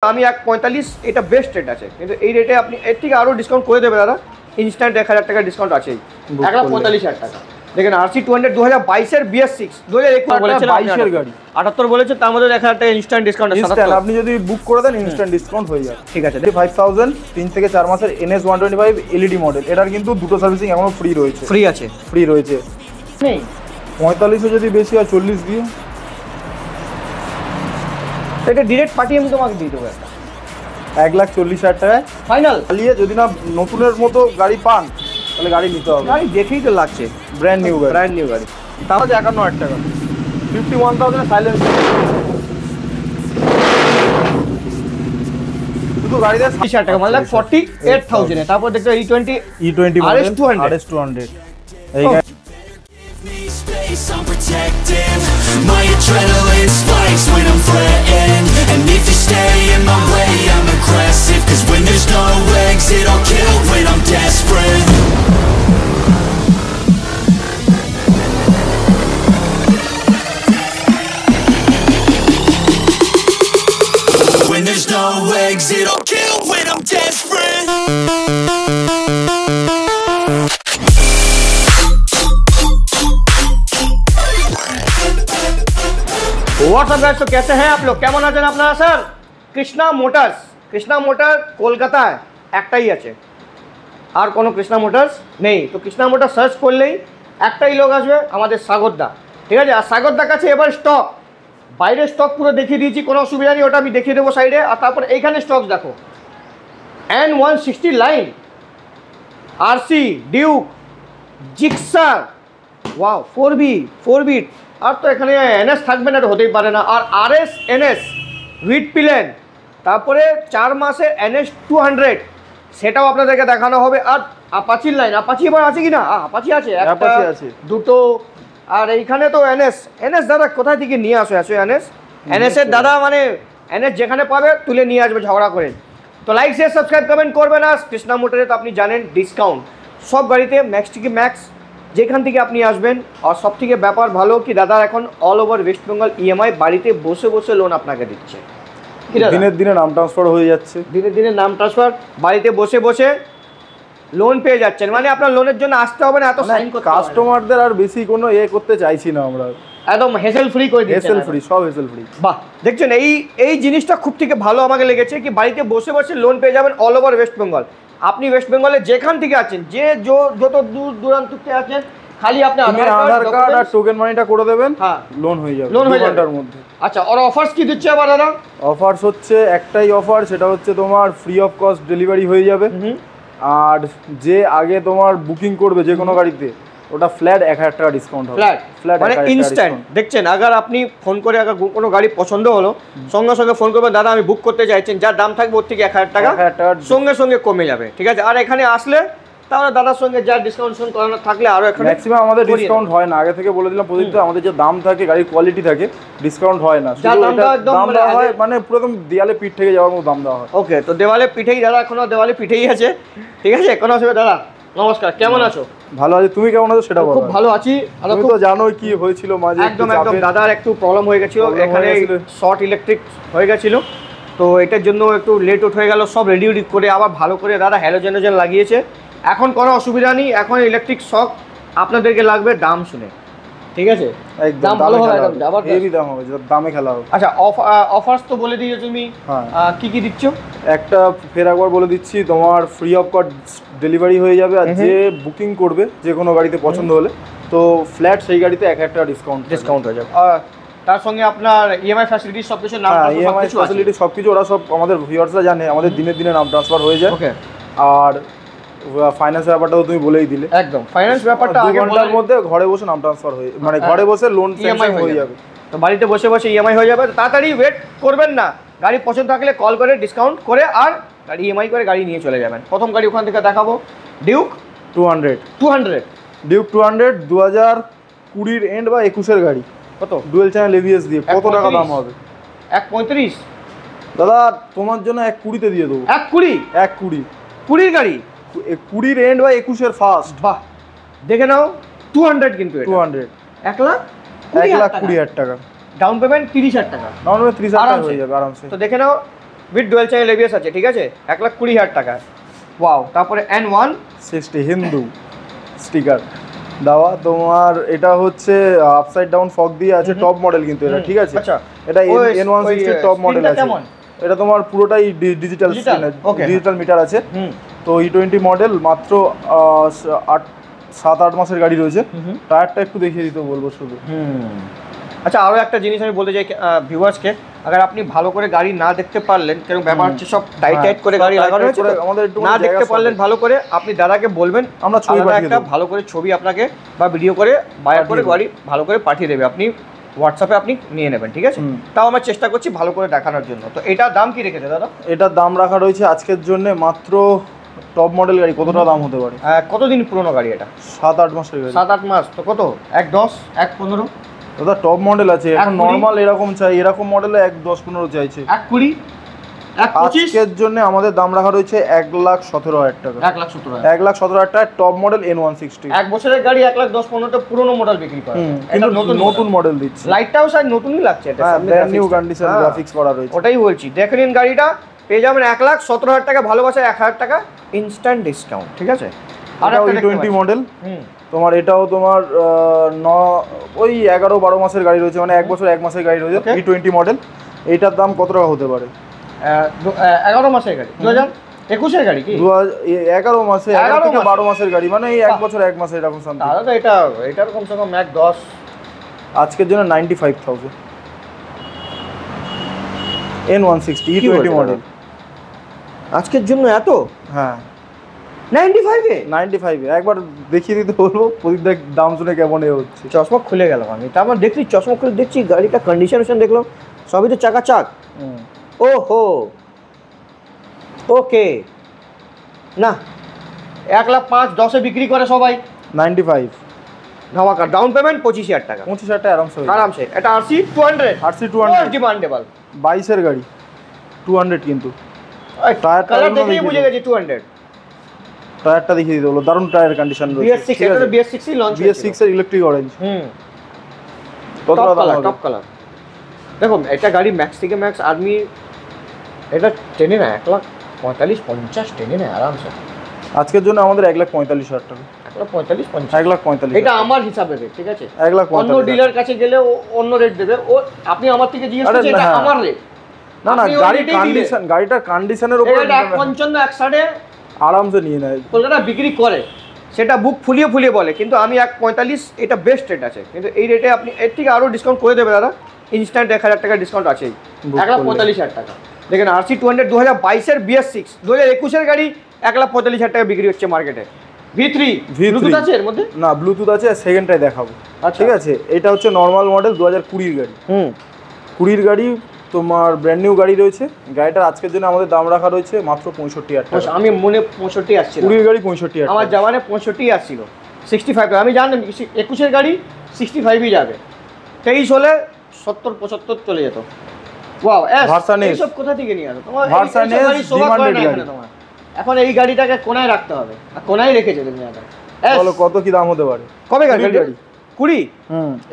আমি 1.45 এটা best rate আছে, কিন্তু এই রেটে আপনি এর থেকে আরও ডিসকাউন্ট করে দেবে দাদা। ইনস্ট্যান্ট 1000 টাকা ডিসকাউন্ট আছেই, 1,45,000 টাকা। দেখেন RC200 2022-এর BS6 2021 গাড়ি 78 বলেছে, তার মধ্যে 1000 টাকা ইনস্ট্যান্ট ডিসকাউন্ট আছে। আপনি যদি বুক করে দেন ইনস্ট্যান্ট ডিসকাউন্ট হয়ে যাবে। ঠিক আছে, 5000 3 থেকে 4 মাসের NS 125 LED মডেল, এটার কিন্তু দুটো সার্ভিসিং এখনো ফ্রি রয়েছে। ফ্রি রয়েছে নেই 45 যদি বেশি হয় 40 দিয়ে এটা ডিরেক্ট পাঠিয়ে আমি তোমাকে দিয়ে দেবো একটা 1,40,000 টাকায় ফাইনাল। চালিয়ে যদি না নতুনের মতো গাড়ি পান তাহলে গাড়ি নিতে হবে। গাড়ি দেখেই তো লাগছে ব্র্যান্ড নিউ গাড়ি। তাহলে 51,000 টাকা 51,000 সাইলেন্স শুধু গাড়িতে 60,000 টাকা মানে 48,000 এ। তারপর দেখো E20 RS200 এই I'm protecting my adrenaline spikes when I'm threatened, and if you stay in my way I'm aggressive, cause when there's no exit I'll kill when I'm desperate. When there's no exit I'll kill when I'm desperate. WhatsApp guys, तो कैसे हैं आप लोग, কেমন আছেন আপনারা? Sir Krishna motor কলকাতায় একটাই আছে, আর কোনো কৃষ্ণা মোটরস নেই। তো কৃষ্ণা মোটর সার্চ করলেই একটাই লোক আসবে, আমাদের সাগরদা। ঠিক আছে, আর সাগরদার কাছে এবার স্টক, বাইরের স্টক পুরো দেখিয়ে দিয়েছি, কোনো অসুবিধা নেই, ওটা আমি দেখিয়ে দেবো সাইডে। আর তারপর এইখানে স্টক দেখো, N160 line, RC Duke, Gixxer, wow 4B আর তো এখানে NS থাকবে না, এটা হতেই পারে না। আর RS NS উইথ পিলেন, তারপরে 4 মাসে NS 200, সেটাও আপনাদেরকে দেখানো হবে। আর আপাচির লাইন, আপাচি এবার আছে কি না? আপাচি আছে, একটা দুটো। আর এইখানে তো NS দাদা কোথায় থেকে নিয়ে আসো NS এর দাদা, মানে NS যেখানে পাবে তুলে নিয়ে আসবে ঝগড়া করে। তো লাইক শেয়ার সাবস্ক্রাইব কমেন্ট করবে না। কৃষ্ণা মোটরে তো আপনি জানেন ডিসকাউন্ট সব গাড়িতে, ম্যাক্স থেকে ম্যাক্স যেখান থেকে আপনি আসবেন। আর সব থেকে ব্যাপার ভালো কি দাদা, এখন all over West Bengal EMI বাড়িতে বসে বসে লোন আপনাকে দিচ্ছে। দিনের দিনে নাম ট্রান্সফার হয়ে যাচ্ছে, দিনে নাম ট্রান্সফার, বাড়িতে বসে বসে লোন পেয়ে যাচ্ছেন। মানে আপনার লোনের জন্য আসতে হবে না, এত সাইন করতে হবে না। কাস্টমারদের আর বেশি কোনো করতে চাইছি না আমরা, একদম হেসেল ফ্রি করে দিচ্ছি, হেসেল ফ্রি, সব হেসেল ফ্রি। বাহ, দেখছেন এই জিনিসটা খুব থেকে ভালো আমাকে লেগেছে কি বাড়িতে বসে বসে লোন পেয়ে যাবেন অল ওভার ওয়েস্ট বেঙ্গল। আপনি ওয়েস্ট বেঙ্গলে যেখান থেকে আছেন, যত দূর দূরান্ত থেকে আছেন, খালি আপনি আধার কার্ড আর টোকেন মানিটা করে দেবেন, হ্যাঁ লোন হয়ে যাবে 2 ঘন্টার মধ্যে। আচ্ছা, আর অফারস কি দিচ্ছে আবার দাদা? অফারস হচ্ছে একটাই অফার, সেটা হচ্ছে তোমার ফ্রি অফ কস্ট ডেলিভারি হয়ে যাবে। আর যে আগে তোমার বুকিং করবে যে কোনো গাড়িতে, ওটা ফ্ল্যাট 1000 টাকা ডিসকাউন্ট হবে। ফ্ল্যাট মানে ইনস্ট্যান্ট। দেখছেন, আগার আপনি ফোন করে আগার কোনো গাড়ি পছন্দ হলো, সঙ্গে সঙ্গে ফোন করবেন, দাদা আমি বুক করতে চাইছেন, যার দাম থাকবে ওর থেকে 1000 টাকা সঙ্গে সঙ্গে কমে যাবে। ঠিক আছে, আর এখানে আসলে তাহলে দাদার সঙ্গে যা ডিসকাউন্ট করানো থাকলে আরো এখানে ম্যাক্সিমাম আমাদের ডিসকাউন্ট হয় না, আগে থেকে বলে দিলাম প্রতিদিন। আমাদের যে দাম থাকে, গাড়ির কোয়ালিটি থাকে, ডিসকাউন্ট হয় না, দাম দেওয়া হয় মানে পুরো একদম দেয়ালে পিঠ থেকে যাওয়ার মতো দাম দেওয়া হয়। ওকে, তো দেওয়ালে পিঠেই দাদা, এখনো দেওয়ালে পিঠেই আছে। ঠিক আছে, কোনো অসুবিধা? দাদা নমস্কার, কেমন আছো? ভালো আছি, তুমি কেমন আছো সেটা বলো। খুব ভালো আছি। তুমি তো জানোই কি হয়েছিল মাঝে, একদম দাদার একটু প্রবলেম হয়ে গেছিল, এখানে শর্ট ইলেকট্রিক হয়ে গেছিল, তো এটার জন্য একটু লেট হয়ে গেল। সব রেডি করে আবার ভালো করে দাদা হ্যালোজেন লাগিয়েছে, এখন কোনো অসুবিধা নেই। এখন ইলেকট্রিক শক আপনাদেরকে লাগবে দাম শুনে, ঠিক আছে? একদম ভালো হবে, আবার হেভি দাম হবে, দামে খেলা হবে। আচ্ছা, অফারস তো বলে দিয়েছো তুমি, কি দিচ্ছ? একটা ফের একবার বলে দিচ্ছি, তোমার ফ্রি অফ কস্ট ডেলিভারি হয়ে যাবে। আর যে বুকিং করবে যে কোনো গাড়িতে পছন্দ হলে, তো ফ্ল্যাট সেই গাড়িতে 1000 টাকা ডিসকাউন্ট হয়ে যাবে। তার সঙ্গে আপনার EMI ফ্যাসিলিটি সবকিছু, নাম EMI ফ্যাসিলিটি সবকিছু, ওরা সব আমাদের ভিউয়ার্সরা জানে, আমাদের দিনে দিনে নাম ট্রান্সফার হয়ে যায়। আর ফাইন্যান্সের ব্যাপারটাও তুমি বলেই দিলে, একদম ফাইন্যান্স ব্যাপারটা 2 ঘন্টার মধ্যে ঘরে বসে নাম ট্রান্সফার হয়ে, মানে ঘরে বসে লোন EMI হয়ে যাবে। তো বাড়িতে বসে বসে EMI হয়ে যাবে। তাড়াতাড়ি ওয়েট করবেন না, গাড়ি পছন্দ থাকলে কল করে ডিসকাউন্ট করে আর গাড়ি EMI করে গাড়ি নিয়ে চলে যাবেন। প্রথম গাড়ি ওখান থেকে দেখাবো, ডিউক 200 ডিউক 200 2020 এন্ড বা 21 গাড়ি। কত? ডুয়েল চ্যানেল ABS দিয়ে কত টাকা দাম হবে? 1.35 দাদা, তোমার জন্য 1.20 তে দিয়ে দেবো। 1.20 গাড়ি 20 এন্ড বা 21 ফার্স্ট। বাহ, দেখে নাও 200, কিন্তু 200 1,20,000 টাকা ডাউন পেমেন্ট, 30,000 টাকা ডাউন পেমেন্ট 30,000 টাকা হয়ে যাবে আরামসে। তো দেখে নাও উইথ ডুয়েল চ্যানেল এবিএস আছে, ঠিক আছে, 1,20,000 টাকা। ওয়াও। তারপরে N160 হিন্দু স্টিকার দেওয়া তোমার, এটা হচ্ছে আপসাইড ডাউন ফগ দিয়ে আছে, টপ মডেল কিন্তু এটা, ঠিক আছে। আচ্ছা, এটা N160 টপ মডেল আছে। এটা তোমার পুরোটাই ডিজিটাল ডিজিটাল মিটার আছে। তো E20 মডেল, মাত্র 7-8 মাসের গাড়ি রয়েছে। টায়ারটা একটু দেখিয়ে দিতে বলবো শুধু। আচ্ছা, আরও একটা জিনিস আমি বলতে চাই ভিউয়ার্সকে, আগে আপনি ভালো করে গাড়ি না দেখতে পারলেন, কারণ ব্যাপার হচ্ছে সব টাইট করে গাড়ি লাগানো হয়েছে, আমাদের একটু না দেখতে পারলেন ভালো করে, আপনি দাদাকে বলবেন, আমরা ছবি একটা ভালো করে ছবি আপনাকে বা ভিডিও করে বাইরে করে গাড়ি ভালো করে পাঠিয়ে দেবে, আপনি হোয়াটসঅ্যাপে আপনি নিয়ে নেবেন, ঠিক আছে। তাও আমরা চেষ্টা করছি ভালো করে দেখানোর জন্য। তো এটার দাম কি রেখেছে দাদা? এটার দাম রাখা রয়েছে আজকের জন্য মাত্র, টপ মডেল গাড়ি কতটা দাম হতে পারে? কতদিন পুরনো গাড়ি এটা? 7-8 মাসের গাড়ি। 7-8 মাস তো কত? 1,10, 1,15? দাদা টপ মডেল আছে, এখন নরমাল এরকম চাই, এরকম মডেলে 1,10-15 চাইছে। 1,20, 1,25? আজকের জন্য আমাদের দাম রাখা রয়েছে 1,17,000 টাকা। 1,17,000, 1,17,000 টাকা টপ মডেল N160। 1 বছরের গাড়ি 1,10-15টা পুরনো মডেল বিক্রি করে, এটা নতুন মডেল দিচ্ছে। লাইটটাও স্যার নতুনই লাগছে, এটা ব্র্যান্ড নিউ কন্ডিশন গ্রাফিক্স করা রয়েছে। ওটাই বলছি, দেখে নিন গাড়িটা, পেয়ে যাবেন 1,17,000 টাকা, ভালোবাসা 1,000 টাকা ইনস্ট্যান্ট ডিসকাউন্ট, ঠিক আছে। আর E20 মডেল তোমার, এটাও তোমার ওই 11-12 মাসের গাড়ি রয়েছে, মানে 1 বছর 1 মাসের গাড়ি রয়েছে। E20 মডেল, এইটার দাম কত টাকা হতে পারে? 11 মাসের গাড়ি, 2021-এর গাড়ি কি? 11 মাসে, 11 থেকে 12 মাসের গাড়ি, মানে এই 1 বছর 1 মাসে এরকম সামথিং। তাহলে তো এটার কমসে কম 1,10। আজকের জন্য 95,000 N160 E20 মডেল আজকের জন্য এত? হ্যাঁ 95 এ একবার দেখিয়ে দিতে বলবো, প্রদীপ দাম শুনে কেমন হচ্ছে। চশমা খুলে গেলাম আমি, তারপর দেখছি চশমা খুলে দেখছি গাড়িটা কন্ডিশন দেখলাম, সবই তো চাকাচাক। ওহো, ওকে, না 1,05,10 বিক্রি করে সবাই। 95 ধামাকা, ডাউন পেমেন্ট 25,000 টাকা। 25,000 টাকা আরামসে। এটা RC 200 ডিমান্ডেবল 22 এর গাড়ি, 200 কিন্তু। কালার দেখেই বুঝে গেছি 200। টায়ারটা দেখিয়ে দিতে বলো, দারুণ টায়ার কন্ডিশন রয়েছে। BS6, এটা তো BS6 লঞ্চ হয়েছে। BS6 এর ইলেকট্রিক অরেঞ্জ। Top colour. দেখো এটা গাড়ি ম্যাক্স থেকে ম্যাক্স আর্মি, এটা টেনে না 1,45,50 টেনে না আরামসে। আজকের জন্য আমাদের 1,45,000 টাকা। 1,45,50 এটা আমার হিসাবে রেট, ঠিক আছে। 1,45,000 অন্য ডিলার কাছে গেলে অন্য রেট দেবে, ও আপনি আমার থেকে জিজ্ঞেস করছেন, এটা আমার রেট। না গাড়ি কন্ডিশন, গাড়িটার কন্ডিশনের উপর এটা 155 160 আরামসে নিয়ে নেয় কলকাতা বিক্রি করে, সেটা বুক ফুলিয়ে বলে, কিন্তু আমি 1,45 এটা বেস্ট রেট আছে, কিন্তু এই রেটে আপনি এর থেকে আরও ডিসকাউন্ট করে দেবে দাদা, ইনস্ট্যান্ট 1,000 টাকা ডিসকাউন্ট আছেই। 1,45,000 টাকা। দেখেন RC 200 2022-এর BS6, 2021-এর গাড়ি 1,45,000 টাকা বিক্রি হচ্ছে মার্কেটে। V3 ব্লুটুথ আছে এর মধ্যে? না ব্লুটুথ আছে, সেকেন্ডটাই দেখাবো। ঠিক আছে, এটা হচ্ছে নর্মাল মডেল 2020-এর গাড়ি। 20-এর গাড়ি তোমার ব্র্যান্ড নিউ গাড়ি রয়েছে। গাড়িটার আজকের জন্য আমাদের দাম রাখা রয়েছে মাত্র 65,000 টাকা। আমি মনে 65 আসছিল, 20-এর গাড়ি 65,000, আমার জামানে 65 আসছিল, 65। আমি জানি 21-এর গাড়ি 65ই যাবে, 23 হলে 70-75 চলে যেত। ওয়াও, এইসব কোথা থেকে নিয়ে আসো তোমার? এখন এই গাড়িটাকে কোনায় রাখতে হবে, আর কোনায় রেখেছে তুমি। বলো কত কি দাম হতে পারে? কবে গাড়ি? 20।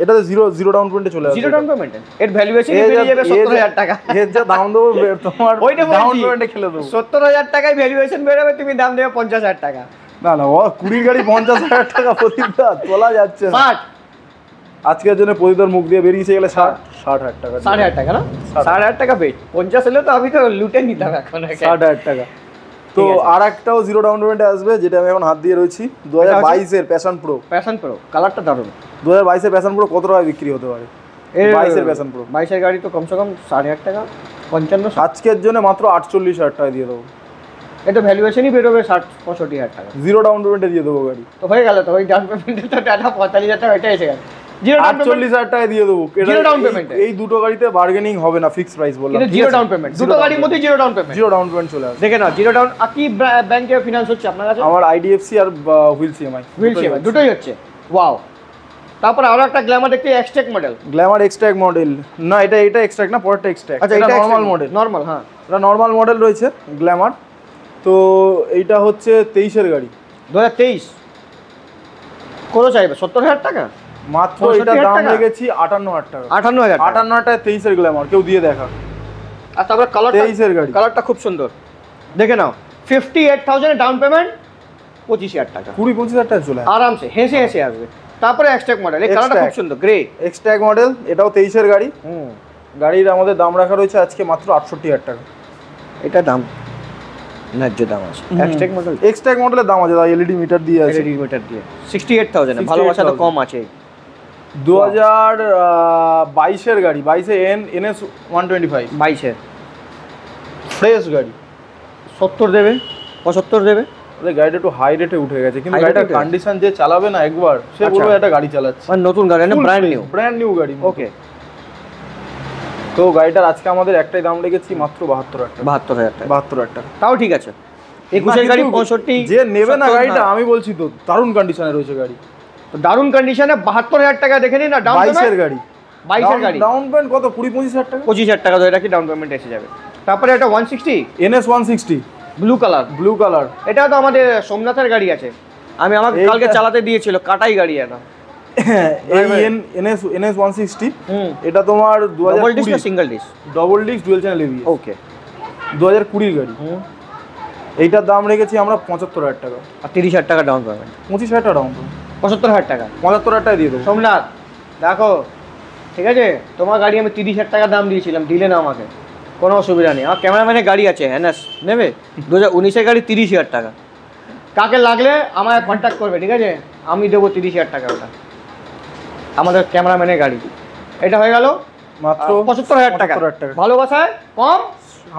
এটাতে জিরো ডাউন পেমেন্টে চলে আসবে। জিরো ডাউন পেমেন্ট, এর ভ্যালুয়েশন বেরিয়ে যাবে 70,000 টাকা। এর যা দাম দেবো তোমার ডাউন পেমেন্টে খেলে দেবো। 70,000 টাকায় ভ্যালুয়েশন বেরোবে, তুমি দাম দেবে 50,000 টাকা। না 20-এর গাড়ি 50,000 টাকা প্রতিটা তোলা যাচ্ছে না। 60 আজকের জন্য প্রতিটার মুখ দিয়ে বেরিয়েছে গেলে 60,000 টাকা। 60,000 টাকা না? 60,000 টাকা বেট। 50 হলে তো আমি তো লুটে নিতাম এখন। 60,000 টাকা। তো আর একটাও জিরো ডাউন পেমেন্টে আসবে, যেটা আমি এখন হাত দিয়ে রয়েছি, 2022-এর প্যাশন প্রো। কালারটা দারুণ। 2022-এর প্যাশন প্রো কত টাকা বিক্রি হতে পারে? 22-এর প্যাশন প্রো, 22-এর গাড়ি তো কমসে কম 8,500 টাকা, 55। আজকের জন্য মাত্র 48,000 টাকা দিয়ে দেবো। এটা ভ্যালুয়েশনই বেরোবে 65,000 টাকা। জিরো ডাউন পেমেন্টে দিয়ে দেবো গাড়ি। তো হয়ে গেল তো, ওই ডাউন পেমেন্টে তো টাটা 45,000 টাকা এটা এসে গেল। 48,000 টাকা দিয়ে দেবো। জিরো ডাউন পেমেন্ট, এই দুটো গাড়িতে বার্গেনিং হবে না, ফিক্সড প্রাইস বললাম। কিন্তু জিরো ডাউন পেমেন্ট, দুটো গাড়ির মধ্যে zero down payment. Zero down payment চলে আসবে। দেখে নাও জিরো ডাউন। আর কি ব্যাংকে ফিনান্স হচ্ছে আপনার কাছে? আমার IDFC আর হুইলস EMI দুটোই হচ্ছে। ওয়াও। তারপর আরো একটা গ্ল্যামার দেখতে, extract model. Glamour extract model না, এটা এক্সট্রাক্ট না, পরেরটা এক্সট্রাক্ট। আচ্ছা, এটা নরমাল মডেল। নরমাল, হ্যাঁ এটা নরমাল মডেল রয়েছে গ্ল্যামার। তো এইটা হচ্ছে 23-এর গাড়ি, 2023। কত চাইবে? 70,000 টাকা মাত্র। এটা দাম রেখেছি 58,000 টাকা। 58,000 টাকা 23-এর গ্ল্যামার। কেউ দিয়ে দেখা আর তারপরে কালারটা 23 এর গাড়ি। কালারটা খুব সুন্দর, দেখে নাও। 58,000 ডাউন পেমেন্ট, 25,000 টাকা 20-25 টাকা চলে আসবে আরামসে, হেসে হেসে আসবে। তারপরে এক্সট্যাক মডেল, এই কালারটা খুব X-Track। সুন্দর, গ্রে। এক্সট্যাক মডেল, এটাও 23 এর গাড়ি। গাড়ির আমাদের দাম রাখা রয়েছে আজকে মাত্র 68,000 টাকা। এটা দাম ন্যায্য দাম আছে। এক্সট্যাক মডেল, এক্সট্যাক মডেলের দাম আছে, এলইডি মিটার দিয়ে আছে। এলইডি মিটার দিয়ে 68,000, ভালোবাসা তো কম আছে। 2022 এর গাড়ি, 22 এ NS 125 22 ফ্রেশ গাড়ি। 70 দেবে, 75 দেবে। ওদের গাড়িটা একটু হাই রেটে উঠে গেছে, কিন্তু High rate গাড়িটার উঠে গেছে? কন্ডিশন যে চালাবে না একবার, সে আচ্ছা। বলবে একটা গাড়ি চালাচ্ছে। মানে নতুন গাড়ি না, ব্র্যান্ড নিউ গাড়ি। ওকে। তো গাড়িটার আজকে আমাদের একটাই দাম রেখেছি মাত্র 72,000 টাকা। 72,000 টাকা, 72,000 টাকা। তাও ঠিক আছে। 21 গাড়ি 65, যে নেবে না 70, গাড়িটা, হ্যাঁ। আমি বলছি তো দারুণ কন্ডিশনে রয়েছে গাড়ি। তো দারুণ কন্ডিশনে 72,000 টাকা দেখে নিন না। ডাউন 22 এর পেমেন্ট, গাড়ি। 22 এর গাড়ি, ডাউন পেমেন্ট কত? 20-25,000 টাকা। 25,000 টাকা ধরে রাখি, ডাউন পেমেন্ট এসে যাবে। তারপরে একটা 160 NS 160 blue colour, blue colour. এটা তো আমাদের সোমনাথের গাড়ি আছে, আমাকে এইটা- কালকে চালাতে দিয়েছিল, কাটাই গাড়ি এটা। NS 160, হুম, এটা তোমার ডবল ডিস্ক না 2020 single disc? Double disc dual channel ABS, okay. 2020 গাড়ি। এইটার দাম রেখেছি আমরা 75,000 টাকা। আর 30,000 টাকা ডাউন পেমেন্ট, 25,000 টাকা ডাউন পেমেন্ট, 75,000 টাকা। 75,000 টাকা দিয়ে দেবো। সোমনাথ দেখো, ঠিক আছে, তোমার গাড়ি আমি 30,000 টাকা দাম দিয়েছিলাম, দিলে না আমাকে, কোনো অসুবিধা নেই। আমার ক্যামেরাম্যানের গাড়ি আছে, হ্যানাস নেবে, 2019-এর গাড়ি 30,000 টাকা। কাকে লাগলে আমায় কন্ট্যাক্ট করবে, ঠিক আছে, আমি দেবো 30,000 টাকা। ওটা আমাদের ক্যামেরাম্যানের গাড়ি। এটা হয়ে গেল মাত্র 75,000 টাকা। 75,000 টাকা। ভালোবাসায় কম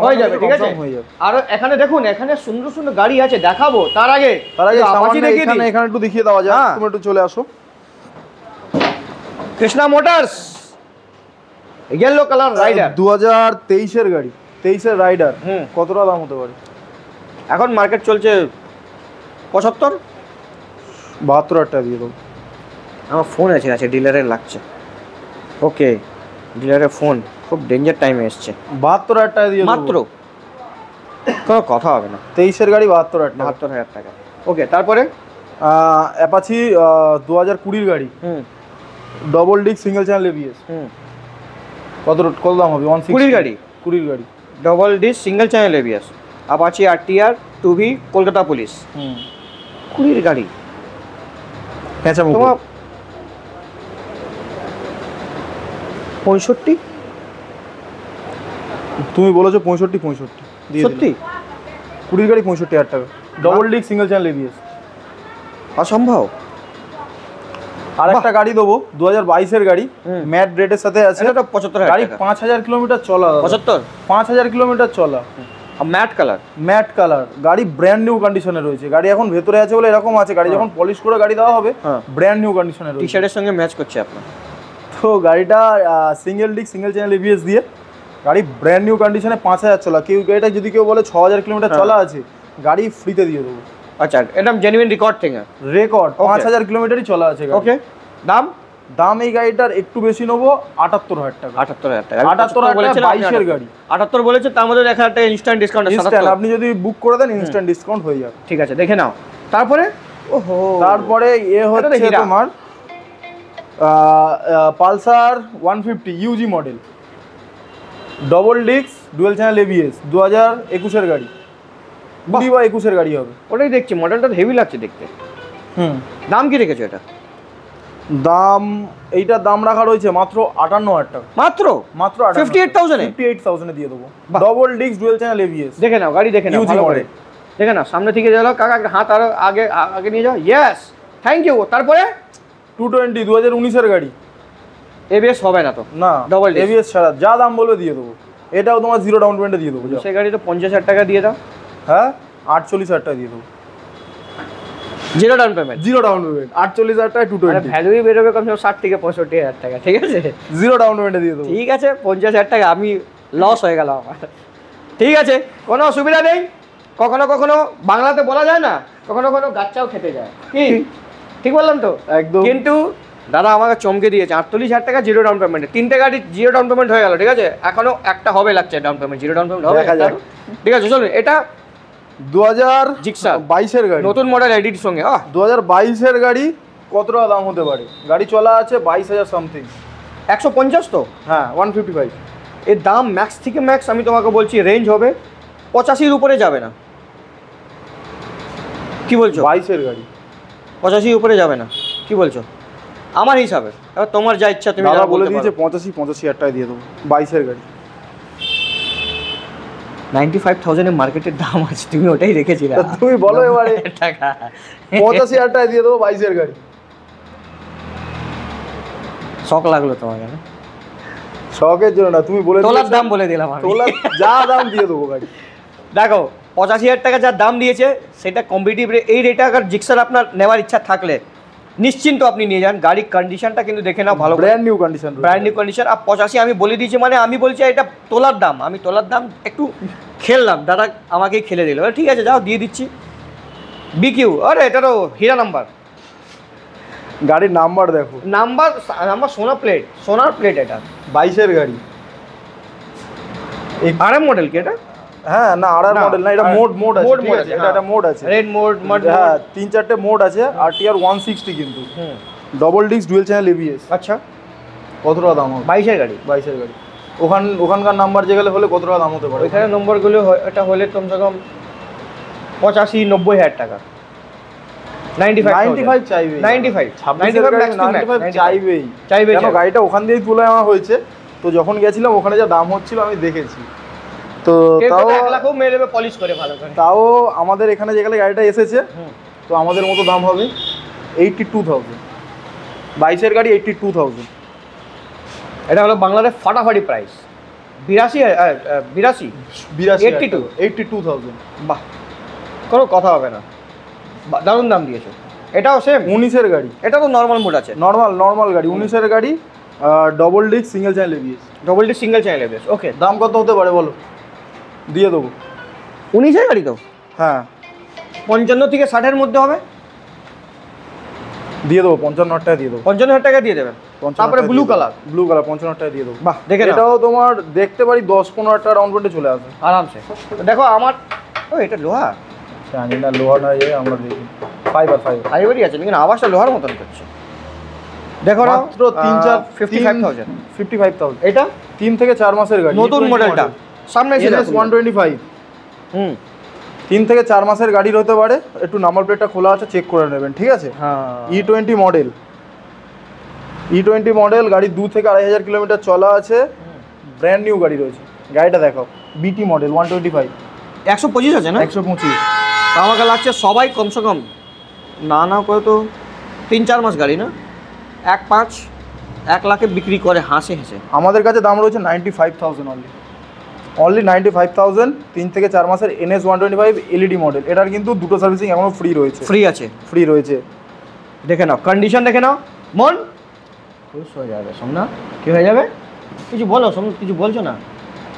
হয়ে যাবে, ঠিক আছে। কম হয়ে যাবে। আর এখানে দেখুন, এখানে সুন্দর সুন্দর গাড়ি আছে, দেখাবো। তার আগে সামান্য আপাচি দেখিয়ে দিই। এখানে একটু দেখিয়ে দেওয়া যায়, হ্যাঁ। তুমি একটু চলে আসো। Krishna Motors, yellow colour rider. 2023 এর গাড়ি, 23 এর রাইডার। হুম। কতটা দাম হতে পারে? এখন মার্কেট চলছে 75। 72,000 টাকা দিয়ে দেবো। আমার ফোন আছে ডিলারের লাগছে। ওকে, ডিলারের ফোন খুব ডেঞ্জার টাইমে এসছে। 72,000 টাকা দিয়ে দেবো। মাত্র, কোনো কথা হবে না। 23 এর গাড়ি 72,000 টাকা। 72,000 টাকা। ওকে, তারপরে অ্যাপাচি 2020 গাড়ি, হুম double disc single channel ABS. হুম কত দাম হবে? 160 20 গাড়ি, 20 গাড়ি। Double disc single channel ABS, Apache RTR 2V, Kolkata police. 20 গাড়ি পেঁচা মুখ। তোমার 65। তুমি বলেছো 65 দিয়ে সত্যি? 20 গাড়ি 65,000 টাকা, double disc single channel ABS. অসম্ভব। আর একটা গাড়ি দেবো 2022 এর গাড়ি, হুম। ম্যাট রেটের সাথে আছে। এটা তো 75,000 গাড়ি টাকা। 5,000 কিলোমিটার চলা। 75, 5,000 কিলোমিটার চলা, ম্যাট কালার। ম্যাট কালার গাড়ি, ব্র্যান্ড নিউ কন্ডিশনে রয়েছে। গাড়ি এখন ভেতরে আছে বলে এরকম আছে, গাড়ি যখন পলিশ করে গাড়ি দেওয়া হবে হ্যাঁ। ব্র্যান্ড নিউ কন্ডিশনে টি রয়েছে। শার্টের সঙ্গে ম্যাচ করছে আপনার। তো গাড়িটা single disc single channel ABS দিয়ে, গাড়ি ব্র্যান্ড নিউ কন্ডিশনে 5,000 চলা। গাড়িটা যদি কেউ বলে 6,000 কিলোমিটার হ্যাঁ। চলা আছে, গাড়ি ফ্রিতে দিয়ে দেবো। আচ্ছা, এটা জেনুইন রেকর্ড থেকে। Record Okay. 5,000 কিলোমিটারই চলা আছে গাড়ি। ওকে, দাম দাম এই গাড়িটার একটু বেশি নেবো, 78,000 টাকা। 78,000 টাকা। 78,000 বলেছিলাম, 22 এর গাড়ি। 78 বলেছে, তার মধ্যে 1,000 টাকা ইনস্ট্যান্ট ডিসকাউন্ট। ইনস্ট্যান্ট, আপনি যদি বুক করে দেন ইনস্ট্যান্ট ডিসকাউন্ট হয়ে যাবে। ঠিক আছে, দেখে নাও। তারপরে ওহো, তারপরে এটা তো হচ্ছে হীরা। তোমার Pulsar 150 Yuji model, double disc dual channel ABS, 2021 এর গাড়ি, 20 বা 21 এর গাড়ি হবে। ওটাই দেখছি, মডেলটা হেভি লাগছে দেখতে। দাম কি রেখেছো এটা? দাম, এইটার দাম রাখা রয়েছে মাত্র 58,000 টাকা। মাত্র মাত্র 58,000 এ? 58,000 এ দিয়ে দেবো। বাহ। Double disc dual channel ABS, দেখে নাও গাড়ি, দেখে নাও UG ভালো করে। model। দেখে নাও, সামনে থেকে যাও কাকা, একটা হাত আরো আগে আগে নিয়ে যাও। Yes, thank you. তারপরে 220 2019 এর গাড়ি। এবিএস হবে না তো? না, Double disc। এবিএস ছাড়া যা দাম বলবে দিয়ে দেবো। এটাও তোমার জিরো ডাউন পেমেন্টে দিয়ে দেবো। যাও। সেই গাড়ি তো 50,000 টাকা দিয়ে দাও। হ্যাঁ, 48,000 টাকা দিয়ে দেবো। Zero down payment, zero down payment, 48,000 টাকা 220। ভ্যালুই বেরোবে কমসে কম 60 থেকে 65,000 টাকা। ঠিক আছে, জিরো ডাউন পেমেন্টে দিয়ে দেবো। ঠিক আছে, 50,000 টাকা আমি লস হয়ে গেল আমার। ঠিক আছে, কোনো অসুবিধা নেই। কখনো কখনো বাংলাতে বলা যায় না, কখনো কখনো গাচ্চাও খেতে যায়। কি ঠিক বললাম তো? একদম। কিন্তু দাদা আমাকে চমকে দিয়েছে, 48,000 টাকা জিরো ডাউন পেমেন্টে 3টে গাড়ি জিরো ডাউন পেমেন্ট হয়ে গেল। ঠিক আছে, এখনো একটা হবে লাগছে down payment, zero down payment হবে। দেখা যাক। ঠিক আছে, চলুন। এটা 2022 এর গাড়ি, নতুন মডেল এডিট সঙ্গে 2022 এর গাড়ি। কত টাকা দাম হতে পারে? গাড়ি চলা আছে 22,000 সামথিং। 150 তো? হ্যাঁ, 155। এর দাম ম্যাক্স থেকে ম্যাক্স আমি তোমাকে বলছি রেঞ্জ হবে 85-র উপরে যাবে না। কি বলছো? 22-এর গাড়ি 85 উপরে যাবে না, কি বলছো? আমার হিসাবে, এবার তোমার যা ইচ্ছা তুমি দাদা যা বলে বলতে দিয়েছে পারো। 85,000 টাকা দিয়ে দেবো 22-এর গাড়ি। 95,000 এর মার্কেটের দাম আছে, তুমি ওটাই রেখেছিলে। তা তুমি বলো এবারে। টাকা 85,000 টাকা দিয়ে দেবো 22-এর গাড়ি। শখ লাগলো তোমাকে না? শখের জন্য না, তুমি বলে তোলার দাম বলে দিলাম আমি। তোলার যা দাম দিয়ে দেবো গাড়ি। দেখো 85,000 টাকা যা দাম দিয়েছে সেটা কম্পিটিটিভ, এই রেটে আবার জিক্সার আপনার নেওয়ার ইচ্ছা থাকলে নিশ্চিন্ত আপনি নিয়ে যান। গাড়ির কন্ডিশনটা কিন্তু দেখে নাও ভালো, brand new condition, brand new condition. আর 85 আমি বলে দিয়েছি, মানে আমি বলছি এটা তোলার দাম, আমি তোলার দাম একটু খেললাম, দাদা আমাকেই খেলে দিল, ঠিক আছে যাও দিয়ে দিচ্ছি। বিকিউ, আরে এটারও হীরা নাম্বার, গাড়ির নাম্বার দেখো, নাম্বার সোনার প্লেট, সোনার প্লেট। এটা 22-এর গাড়ি। আরএম মডেল কি এটা? হ্যাঁ না, আর মডেল না, এটা মোড আছে, মোড ঠিক আছে, এটা মোড আছে, রেড মোড, হ্যাঁ 3-4টে মোড আছে। RTR 160 কিন্তু double disc dual channel ABS। আচ্ছা, কত টাকা দাম হবে? 22-এর গাড়ি। 22-এর গাড়ি। ওখানকার নাম্বার যেগুলো হলে কত টাকা দাম হতে পারে? ওইখানে নম্বরগুলো এটা হলে কমসে কম 85-90 হাজার টাকা। 95 চাইবে, 95 চাইবেই চাইবে। কেন গাড়িটা ওখান দিয়েই তুলে আনা হয়েছে, তো যখন গেছিলাম ওখানে যা দাম হচ্ছিল আমি দেখেছি। তো তাও 1 লাখও মেরে দেবে পলিশ করে ভালো করে। তাও আমাদের এখানে যেখানে গাড়িটা এসেছে তো আমাদের মতো দাম হবে 82,000। 22-এর গাড়ি 82,000। এটা হলো বাংলাদেশ ফাটাফাটি প্রাইস। 82 82,000। বাহ, কোনো কথা হবে না, দারুণ দাম দিয়েছো। এটাও সেম 19-এর গাড়ি, এটা তো নর্মাল মোড আছে, নর্মাল গাড়ি 19-এর গাড়ি, double disc single channel ABS। Double D single channel ABS. Okay, দাম কত হতে পারে বলো? দিয়ে দেবো। 19-এর গাড়ি তো হ্যাঁ 55 থেকে 60-এর মধ্যে হবে, দিয়ে দেবো 55,000 টাকা দিয়ে দেবো। 55,000 টাকা দিয়ে দেবেন। তারপরে ব্লু কালার 55,000 টাকা দিয়ে দেবো। বাহ, দেখে নাও। এটাও তোমার দেখতে পারি 10-15,000 টাকা রাউন্ড পেটে চলে আসে আরামসে। দেখো আমার, ও এটা লোহা, জানি না লোহার না, আমরা দেখি ফাইবার ফাইবারই আছে, কিন্তু আওয়াজটা লোহার মতন করছে। দেখো না, মাত্র 3-4 55,000। এটা 3 থেকে 4 মাসের গাড়ি, নতুন মডেলটা সামনে ছিল NS 125। 3 থেকে 4 মাসের গাড়ির হতে পারে, একটু নাম্বার প্লেটটা খোলা আছে, চেক করে নেবেন, ঠিক আছে? হ্যাঁ, E20 মডেল গাড়ি 2 থেকে 2,500 কিলোমিটার চলা আছে, ব্র্যান্ড নিউ গাড়ি রয়েছে। গাড়িটা দেখো, BT মডেল 125, 125 আছে না? 125। আমাকে লাগছে সবাই কমসে কম না করে তো 3-4 মাস গাড়ি না, 1 লাখে বিক্রি করে হাসে হেসে। আমাদের কাছে দাম রয়েছে 95,000 অনলি 95,000। 3 থেকে 4 মাসের NS 125 LED মডেল। এটার কিন্তু দুটো সার্ভিসিং এখনো ফ্রি রয়েছে, ফ্রি রয়েছে। দেখে নাও, কন্ডিশন দেখে নাও, মন খুশ হয়ে যাবে। সোমনা কী হয়ে যাবে? কিছু বলো সোম, কিছু বলছো না,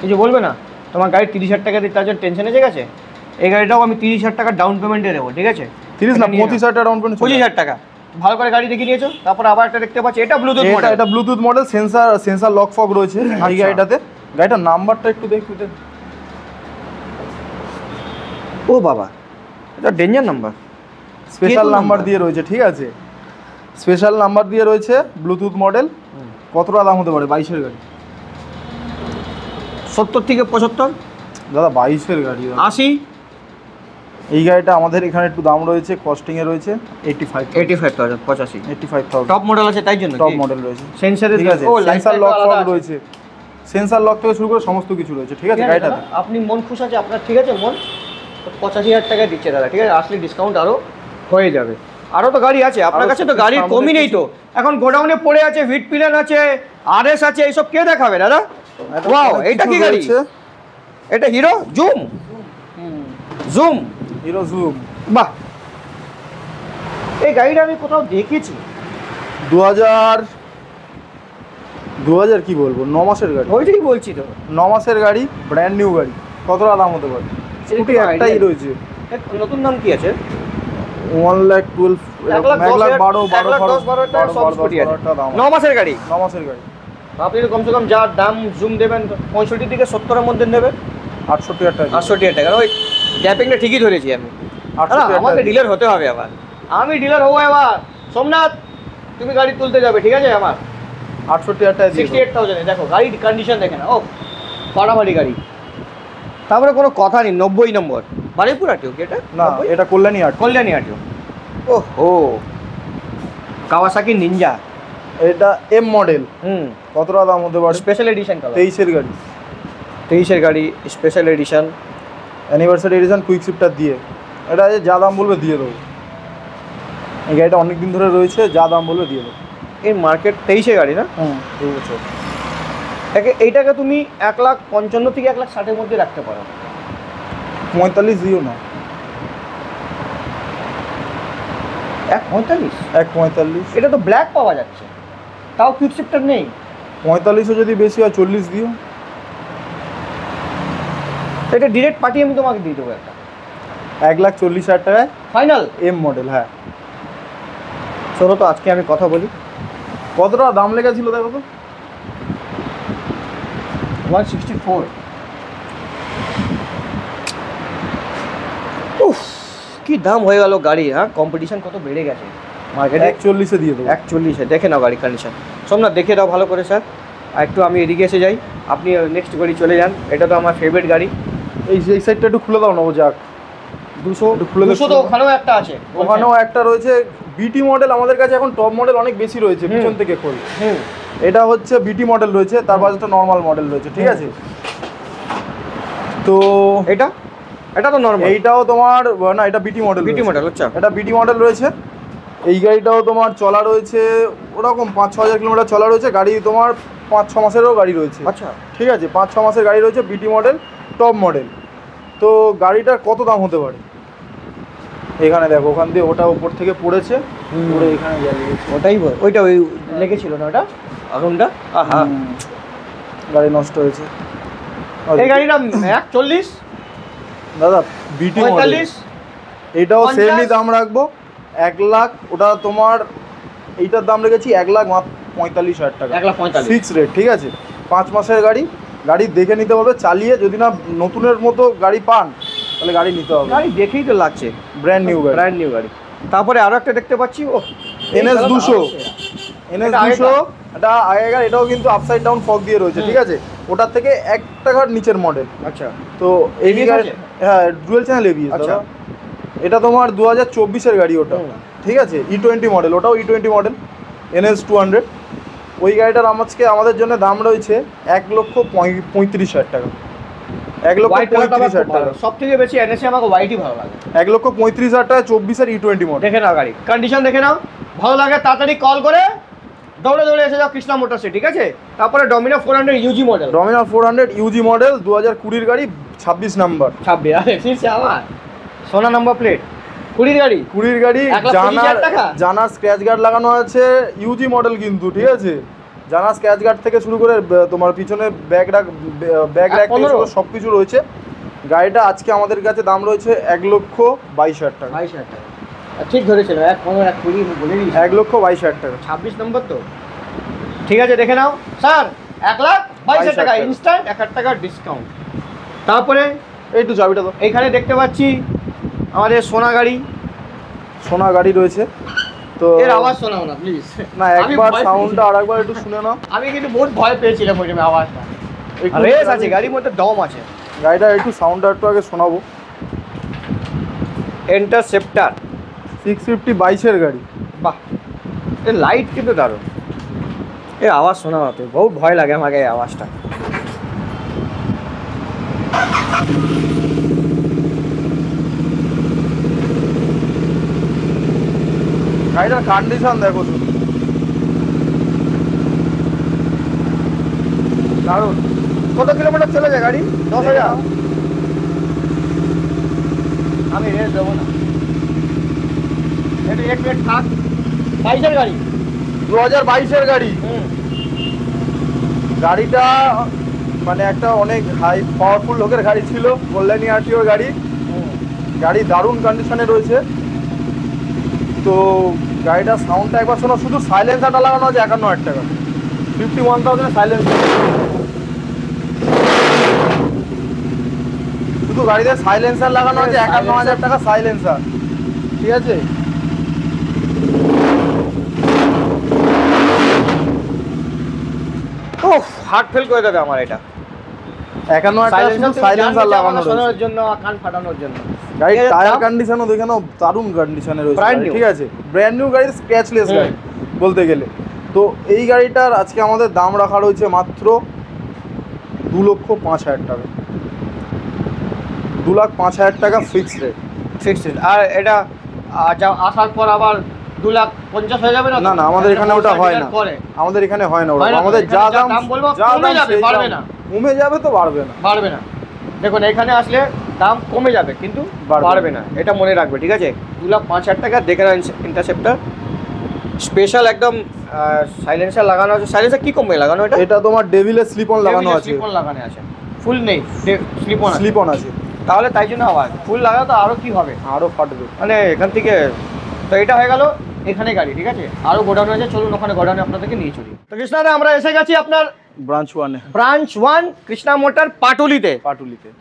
কিছু বলবে না? তোমার গাড়ি 30,000 টাকা দিতে, তার জন্য টেনশন এসে গেছে। এই গাড়িটাও আমি 30,000 টাকা ডাউন পেমেন্টে দেবো, ঠিক আছে? 30 না 25,000 টাকা ডাউন পেমেন্ট, 25,000 টাকা। ভালো করে গাড়ি দেখে নিয়েছো, তারপর আবার একটা দেখতে পাচ্ছি, এটা ব্লুটুথ মডেল। এটা Bluetooth model, sensor lock fog রয়েছে এই গাড়িটাতে। গাড়িটার নাম্বারটা একটু দেখতে দে। ও বাবা, এটা ডেঞ্জার নাম্বার, স্পেশাল নাম্বার দিয়ে রয়েছে, ঠিক আছে? স্পেশাল নাম্বার দিয়ে রয়েছে, ব্লুটুথ মডেল। কত টাকা দাম হতে পারে 22-এর গাড়ি? 70 থেকে 75। দাদা 22-এর গাড়ি 80। এই গাড়িটা আমাদের এখানে একটু দাম রয়েছে, কস্টিংয়ে রয়েছে 85,000, 85,000। টপ মডেল আছে তাই জন্য, টপ মডেল রয়েছে, সেন্সারে, ঠিক আছে? সেন্সার লক ফগ রয়েছে, সেন্সার লক থেকে শুরু করে সমস্ত কিছু রয়েছে, ঠিক আছে গাড়িটাতে? আপনি মন খুশ আছে আপনার, ঠিক আছে মন? 85,000 টাকা দিচ্ছে দাদা, ঠিক আছে? আসলে ডিসকাউন্ট আরও হয়ে যাবে। আরও তো গাড়ি আছে আপনার কাছে, তো গাড়ির কমই নেই তো। এখন গোডাউনে পড়ে আছে, ভিট পিলান আছে, RS আছে, এইসব কে দেখাবে দাদা? ওয়াও, এটা কি গাড়ি? এটা হিরো জুম, হিরো জুম। বাহ, এই গাড়িটা আমি কোথাও দেখেছি। 2000 কি বলবো, 9 মাসের গাড়ি। ওইটাই বলছি তো, 9 মাসের গাড়ি, ব্র্যান্ড নিউ গাড়ি। কত টাকা দাম হতে পারে? স্কুটি একটাই রয়েছে। নতুন দাম কি আছে? 1,12,000, 9 মাসের গাড়ি। 9 মাসের গাড়ি আপনি তো কমসে কম যা দাম জুম দেবেন 65 থেকে 70-এর মধ্যে নেবে। 68,000 টাকা। 68,000 টাকা, ওই গ্যাপিংটা ঠিকই ধরেছি আমি। 68,000 আমাকে ডিলার হতে হবে আবার, আমি ডিলার হবো এবার। সোমনাথ তুমি গাড়ি তুলতে যাবে, ঠিক আছে? আমার 68,000 টাকা দিয়ে 68,000। দেখো গাড়ির কন্ডিশন দেখে না, ও ফাটাফাটি গাড়ি। তারপরে কোনো কথা নেই, 90 নম্বর। বারুইপুর আরটিও কি এটা? না, এটা কল্যাণী আট। কল্যাণী আরটিও। ওহো, কাওয়াসাকি নিনজা। এটা এম মডেল। কত টাকা দাম হতে পারে? Special edition colour. 23-এর গাড়ি। 23-এর গাড়ি, special edition, anniversary edition, quick shifter দিয়ে। এটা যা দাম বলবে দিয়ে দেবো। এই গাড়িটা অনেক দিন ধরে রয়েছে, যা দাম বলবে দিয়ে দেবো। এই মার্কেট 23-এর গাড়ি না? 2 বছর। এইটাকে তুমি 1,55,000 থেকে 1,60,000-এর মধ্যে রাখতে পারো। 45 দিও না। 1,45? 1.45। এটা তো ব্ল্যাক পাওয়া যাচ্ছে, তাও কুইক শিফটার নেই। 45ও যদি বেশি হয় 40 দিও। এটা ডিরেক্ট পাঠিয়ে আমি তোমাকে দিয়ে দেবো একটা। 1,40,000 টাকায় ফাইনাল এম মডেল। হ্যাঁ, শোনো তো, আজকে আমি কথা বলি। কত টাকা দাম লেগেছিল দেখো তো? 164। উফ, কি দাম হয়ে গেল গাড়ি। হ্যাঁ, কম্পিটিশন কত বেড়ে গেছে মার্কেটে। 41-এ দিয়ে দেবো। 140-এ দেখে নাও গাড়ি কন্ডিশন। সোমনাথ দেখে দাও ভালো করে স্যার। আর একটু আমি এদিকে এসে যাই, আপনি নেক্সট গাড়ি চলে যান। এটা তো আমার ফেভারিট গাড়ি। এই সাইডটা একটু খুলে দাও না, ও যাক। 200 একটু খুলে 200 তো ওখানেও একটা আছে। ওখানেও একটা রয়েছে। বিটি মডেল আমাদের কাছে এখন টপ মডেল অনেক বেশি রয়েছে, পিছন থেকে খোল। এটা হচ্ছে বিটি মডেল রয়েছে, তার পাশে একটা নর্মাল মডেল রয়েছে, ঠিক আছে? তো এটা তো নরমাল। এইটাও তোমার না, এটা বিটি মডেল। বিটি মডেল, আচ্ছা। এটা বিটি মডেল রয়েছে। এই গাড়িটাও তোমার চলা রয়েছে ওরকম 5-6 হাজার কিলোমিটার চলা রয়েছে। গাড়ি তোমার 5-6 মাসেরও গাড়ি রয়েছে। আচ্ছা, ঠিক আছে, 5-6 মাসের গাড়ি রয়েছে, বিটি মডেল, টপ মডেল। তো গাড়িটার কত দাম হতে পারে? এখানে দেখো, ওখান দিয়ে ওটা উপর থেকে পড়েছে, পুরো এখানে জ্বালিয়ে গেছে। ওইটা লেগেছিল না ওটা আগুনটা? আহা, গাড়ি নষ্ট হয়েছে। এই গাড়িটা 140 দাদা, বিটি মডেল। 45 এটাও 50 সেমই দাম রাখবো, 1 লাখ। ওটা তোমার এইটার দাম রেখেছি 1,45,000 টাকা, 1,45,000 ফিক্স রেট। ঠিক আছে, 5 মাসের গাড়ি। গাড়ি দেখে নিতে হবে চালিয়ে, যদি না নতুনের মতো গাড়ি পান তাহলে গাড়ি নিতে হবে। গাড়ি দেখেই তো লাগছে ব্র্যান্ড নিউ গাড়ি। তারপরে আরো একটা দেখতে পাচ্ছি, ও NS 200। NS 200 এটা আগেকার। এটাও কিন্তু আপসাইড ডাউন ফগ দিয়ে রয়েছে, ঠিক আছে? ওটার থেকে 1 টাকার নিচের মডেল। আচ্ছা, তো এই গাড়ি, হ্যাঁ, ডুয়েল চ্যানেল এবিএস। আচ্ছা, এটা তোমার 2024-এর গাড়ি ওটা, ঠিক আছে? E20 মডেল, ওটাও E20 মডেল, NS 200। ওই গাড়িটার আমাদের জন্য দাম রয়েছে 1,35,000 টাকা। 1,35,000 টাকা। সব থেকে বেশি এনএসএ আমাকে হোয়াইটই ভালো লাগে। 1,35,000 টাকা 24-এর E20 মডেল। দেখে নাও গাড়ি কন্ডিশন, দেখে নাও। ভালো লাগে তাড়াতাড়ি কল করে দৌড়ে এসে যাও কৃষ্ণা মোটরসে, ঠিক আছে? তারপরে Dominar 400 UG model. Dominar 400 UG model, 2020-এর গাড়ি, 26 নাম্বার। 26? আরে ফিরছে আমার সোনা নাম্বার প্লেট। 20-এর গাড়ি, 20-এর গাড়ি। 1,20,000 টাকা। জানার স্ক্র্যাচ গার্ড লাগানো আছে, ইউজি মডেল কিন্তু, ঠিক আছে? জানার স্ক্র্যাচ গার্ড থেকে শুরু করে তোমার পিছনে ব্যাগ র্যাক সব কিছু রয়েছে। গাড়িটা আজকে আমাদের কাছে দাম রয়েছে 1,22,000 টাকা। 22,000 টাকা ঠিক ধরেছিল। 1,15, 1,20 বলে দিয়েছি। 1,22,000 টাকা। 26 নম্বর তো, ঠিক আছে? দেখে নাও স্যার, 1,22,000 টাকা ইনস্ট্যান্ট, 1,000 টাকার ডিসকাউন্ট। তারপরে এই তো চাবিটা তো। এইখানে দেখতে পাচ্ছি আমাদের সোনা গাড়ি। সোনা গাড়ি রয়েছে। তো এর আওয়াজ শোনাও না প্লিজ। না, একবার সাউন্ডটা আরেকবার একটু শুনে নাও। আমি কিন্তু বহুত ভয় পেয়েছিলাম ওই জন্য আওয়াজটা। রেস আছে গাড়ির মধ্যে, দম আছে। গাড়িটা একটু সাউন্ডটা একটু আগে শোনাবো। ইন্টারসেপ্টার 650 22-এর গাড়ি। বাহ, এর লাইট কিন্তু দারুণ। এর আওয়াজ শোনা না, তো বহুত ভয় লাগে আমাকে এই আওয়াজটা। গাড়িটার কন্ডিশন দেখো শুধু, দারুণ। কত কিলোমিটার চলে যায় গাড়ি? 10,000। আমি রেস দেবো না, একটু 1 মিনিট থাক। 22-এর গাড়ি, 2022-এর গাড়ি। গাড়িটা মানে একটা অনেক হাই পাওয়ারফুল লোকের গাড়ি ছিল, কল্যাণী আরটিওর গাড়ি। গাড়ি দারুণ কন্ডিশনে রয়েছে। তো গাড়িটার সাউন্ডটা একবার শোনো, শুধু সাইলেন্সারটা লাগানো আছে 51,000 টাকা। 51,000 সাইলেন্সার, শুধু গাড়িতে সাইলেন্সার লাগানো আছে 51,000 টাকা সাইলেন্সার, ঠিক আছে? ও হার্ট ফেল করে দেবে আমার এটা। সাইলেন্সার লাগানো রয়েছে শোনার জন্য, কান ফাটানোর জন্য। গাড়ির টায়ার কন্ডিশনও দেখে নাও, দারুণ কন্ডিশনে রয়েছে Brand new। ঠিক আছে, ব্র্যান্ড নিউ গাড়ি, স্ক্র্যাচলেস গাড়ি বলতে গেলে। তো এই গাড়িটার আজকে আমাদের দাম রাখা রয়েছে মাত্র 2,05,000 টাকা। 2,05,000 টাকা ফিক্সড রেট। ফিক্সড। আর এটা আসার পর আবার 2,50,000 হয়ে যাবে না? না না, আমাদের এখানে ওটা হয় না, আমাদের এখানে হয় না ওটা। আমাদের যা দাম বলবো যা কমে দাম যাবে, সেই বাড়বে দাম। না। কমে যাবে তো বাড়বে না। বাড়বে না। দেখুন এখানে আসলে দাম কমে যাবে কিন্তু বাড়বে না, এটা মনে রাখবে ঠিক আছে। 2,05,000 টাকা দেখে নেন ইন্টারসেপ্টর স্পেশাল একদম সাইলেন্সার লাগানো আছে। সাইলেন্সার কি কমে লাগানো এটা? এটা তোমার ডেভিলের স্লিপ অন লাগানো আছে। স্লিপ অন লাগানো আছে, ফুল নেই, স্লিপ অন স্লিপ অন আছে। তাহলে তাই জন্য আওয়াজ। ফুল লাগাও তো আরো কি হবে, আরো ফাটবে মানে এখান থেকে। তো এটা হয়ে গেল এখানে গাড়ি ঠিক আছে। আরো গোডাউন আছে, চলুন ওখানে গোডাউনে আপনাদেরকে নিয়ে চলি। তো কৃষ্ণাদা আমরা এসে গেছি আপনার ব্রাঞ্চ 1 এ, ব্রাঞ্চ 1 কৃষ্ণা মোটর পাটুলিতে।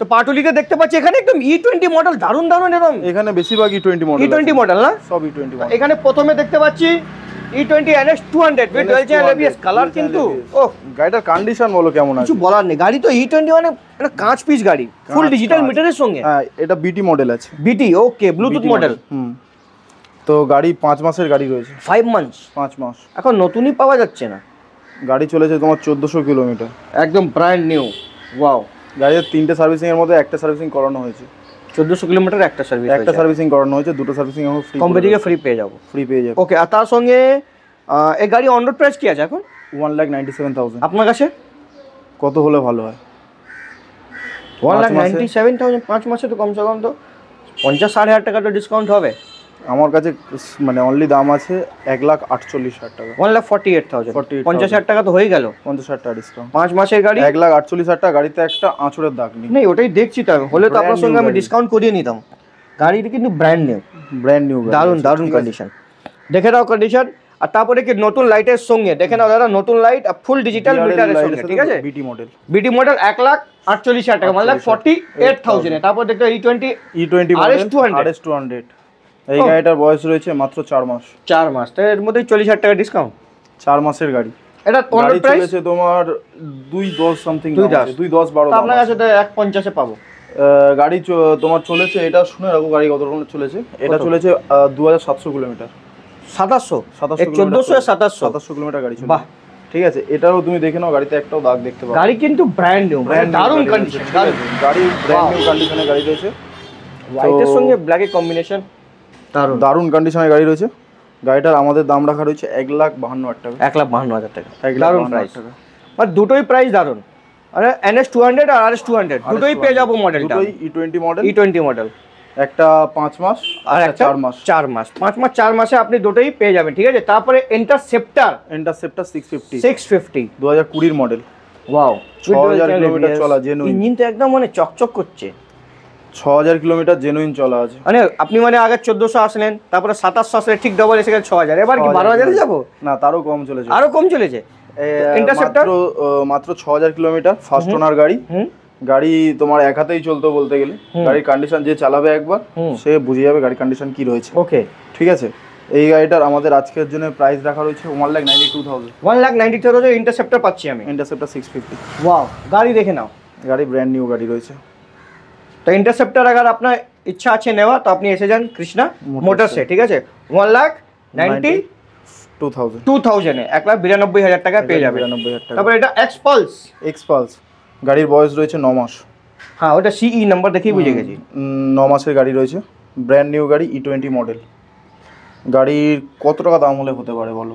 তো পাটুলিতে দেখতে পাচ্ছি এখানে একদম E20 মডেল, দারুণ দারুণ একদম। এখানে বেশিরভাগ E20 মডেল, E20 মডেল না, সব E20 মডেল। এখানে প্রথমে দেখতে পাচ্ছি E20 NS 200 with dual channel ABS colour, কিন্তু ও গাড়িটার কন্ডিশন বলো কেমন আছে? কিছু বলার নেই। গাড়ি তো E20 মানে একটা কাঁচ পিস গাড়ি, ফুল ডিজিটাল মিটারের সঙ্গে। হ্যাঁ, এটা বিটি মডেল আছে। বিটি, ওকে, ব্লুটুথ মডেল। তো গাড়ি 5 মাসের গাড়ি রয়েছে। 5 মান্থস, 5 মাস। এখন নতুনই পাওয়া যাচ্ছে না। গাড়ি চলেছে তোমার 1400 কিলোমিটার, একদম ব্র্যান্ড নিউ। ওয়াও। গাড়ির 3টে সার্ভিসিং এর মধ্যে একটা সার্ভিসিং করানো হয়েছে। 1400 কিলোমিটার একটা সার্ভিস, একটা সার্ভিসিং করানো হয়েছে, দুটো সার্ভিসিং এখন ফ্রি, কম্পিটিকে ফ্রি পেয়ে যাবো। ফ্রি পেয়ে যাবে। ওকে, আর তার সঙ্গে এই গাড়ি অন রোড প্রাইস কি আছে এখন? 1,97,000। আপনার কাছে কত হলে ভালো হয়? 1,97,000 5 মাসে তো কমসে কম তো 50-60,000 টাকা তো ডিসকাউন্ট হবে। আমার কাছে মানে অনলি দাম আছে 1,48,000 টাকা। 1,48,000, 50,000 টাকা তো হয়ে গেল। 50,000 টাকা ডিসকাউন্ট। 5 মাসের গাড়ি 1,48,000 টাকা। গাড়িতে একটা আঁচড়ের দাগ নেই। নেই, ওটাই দেখছি তো। হলে তো আপনার Brand সঙ্গে new আমি গাড়ি। ডিসকাউন্ট করিয়ে নিতাম। গাড়িটি কিন্তু ব্র্যান্ড নিউ, ব্র্যান্ড নিউ গাড়ি, দারুণ দারুণ কন্ডিশন। দেখে নাও কন্ডিশন। আর তারপরে কি নতুন লাইটের সঙ্গে দেখে নাও দাদা, নতুন লাইট আর ফুল ডিজিটাল মিটারের সঙ্গে ঠিক আছে। বিটি মডেল, বিটি মডেল 1,48,000 টাকা, মানে 48,000 এ। তারপর দেখো E20 মডেল RS200। RS200। এই গাড়িটার বয়স রয়েছে মাত্র 4 মাস। 4 মাস, তো এর মধ্যে 40,000 টাকা ডিসকাউন্ট। 4 মাসের গাড়ি। এটা অন গাড়ি রোড প্রাইস চলেছে তোমার 2,10 সামথিং, 2,10 2,10-12। আপনার কাছে তো 1,50 এ পাবো। গাড়ি তোমার চলেছে, এটা শুনে রাখো গাড়ি কত রকমের চলেছে। এটা চলেছে 2,700 কিলোমিটার। 2700, 2700 1400 এ 2700 কিলোমিটার গাড়ি চলেছে। বাহ, ঠিক আছে, এটাও তুমি দেখে নাও, গাড়িতে একটাও দাগ দেখতে পাবে। গাড়ি কিন্তু ব্র্যান্ড নিউ, দারুণ কন্ডিশন। গাড়ি ব্র্যান্ড নিউ কন্ডিশনে গাড়ি রয়েছে। হোয়াইটের সঙ্গে ব্ল্যাকের কম্বিনেশন দারুণ দারুণ কন্ডিশনের গাড়ি রয়েছে। গাড়িটার আমাদের দাম রাখা রয়েছে 1,52,000 টাকা। 1,52,000 টাকা, 1,52,000 দারুণ প্রাইস। আর দুটোই প্রাইস দারুণ। আরে NS 200 আর RS200 দুটোই পেয়ে যাবো মডেলটা। দুটোই E20 মডেল। E20 মডেল, একটা 5 মাস আর একটা 4 মাস। 4 মাস, 5 মাস 4 মাসে আপনি দুটোই পেয়ে যাবেন ঠিক আছে। তারপরে ইন্টারসেপ্টর 650 2020 মডেল। ওয়াও, 6,000 কিলোমিটার চলা জেনুইন। ইঞ্জিন তো একদম মানে চকচক করছে। 6,000 কিলোমিটার জেনুইন চলা আছে। মানে আপনি মানে আগে 1400 আসলেন, তারপরে 2700 আসলেন, ঠিক ডবল এসে গেছে 6,000। এবার কি 12,000 এ যাবো? না, তারও কম চলেছে। আরো কম চলেছে। ইন্টারসেপ্টর মাত্র 6,000 কিলোমিটার, ফার্স্ট ওনার গাড়ি। গাড়ি তোমার এক হাতেই চলতো বলতে গেলে। গাড়ির কন্ডিশন যে চালাবে একবার, সে বুঝে যাবে গাড়ির কন্ডিশন কি রয়েছে। ওকে, ঠিক আছে। এই গাড়িটার আমাদের আজকের জন্য প্রাইস রাখা রয়েছে 1,92,000। 1,92,000 ইন্টারসেপ্টর পাচ্ছি আমি। ইন্টারসেপ্টর 650। ওয়াও, গাড়ি দেখে নাও, গাড়ি ব্র্যান্ড নিউ গাড়ি রয়েছে। তো ইন্টারসেপ্টর আগার আপনার ইচ্ছা আছে নেওয়া, তো আপনি এসে যান কৃষ্ণা মোটরসে ঠিক আছে। 1,92,000 এ 1,92,000 টাকা পেয়ে যাবে। 92,000 টাকা। তারপর এটা এক্সপালস গাড়ির বয়স রয়েছে 9 মাস। হ্যাঁ, ওটা CE নাম্বার দেখেই বুঝে গেছি। 9 মাসের গাড়ি রয়েছে, ব্র্যান্ড নিউ গাড়ি, E20 মডেল। গাড়ির কত টাকা দাম হলে হতে পারে বলো?